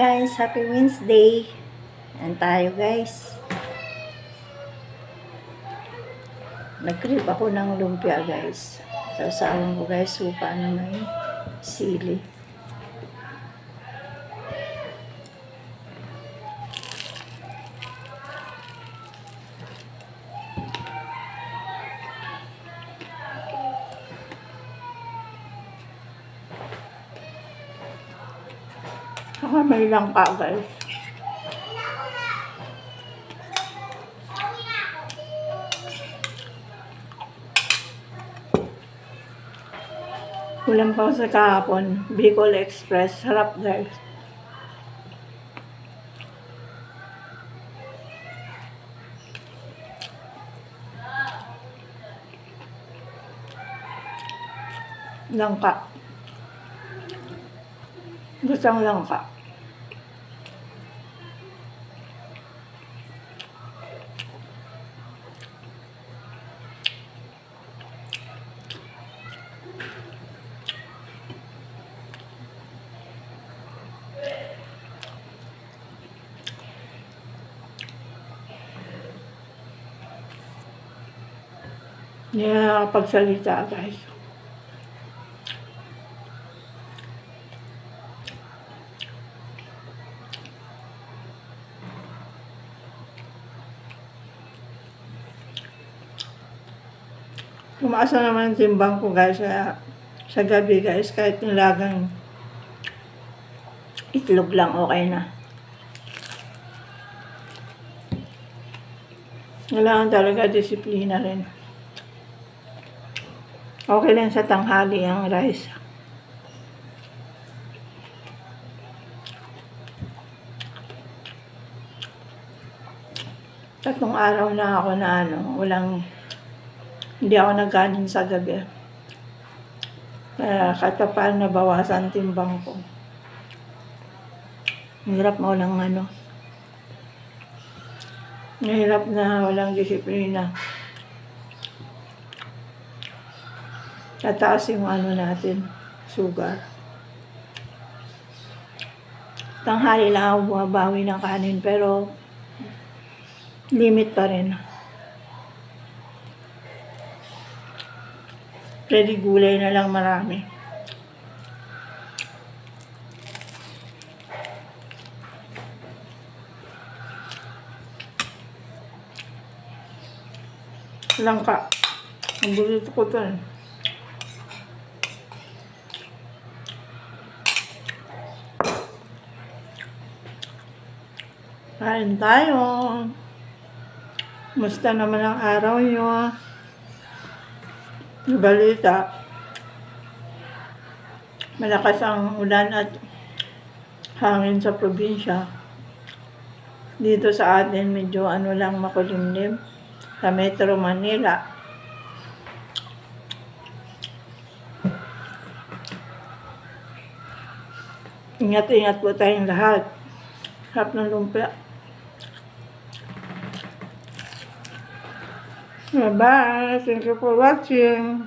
Guys, happy Wednesday. Ayan tayo guys. Nag-crib ako ng lumpia guys. Sausawan ko guys, supa na may sili. Saka may langka guys. Ulam pa sa kahapon, Bicol Express. Sarap guys. Langka. Gustang langka. Hindi na nakapagsalita guys. Tumaas na naman ang timbang ko guys sa gabi guys. Kahit nilagang itlog lang okay na. Kailangan talaga disiplina rin. Okay lang sa tanghali ang rice. Tatlong araw na ako na hindi ako nagkanin sa gabi. Kaya katapal na bawasan timbang ko. Hirap mo lang Mahirap na walang disiplina. Tataas yung natin, sugar. Tanghali lang ako bumabawi ng kanin pero limit pa rin. Pwede gulay na lang marami. Langka. Ang bulito ko ito eh. Kain tayo. Musta naman ang araw nyo? Balita. Malakas ang ulan at hangin sa probinsya. Dito sa atin medyo lang makulimlim. Sa Metro Manila. Ingat-ingat po tayong lahat. Sarap ng lumpia. Bye-bye. Thank you for watching.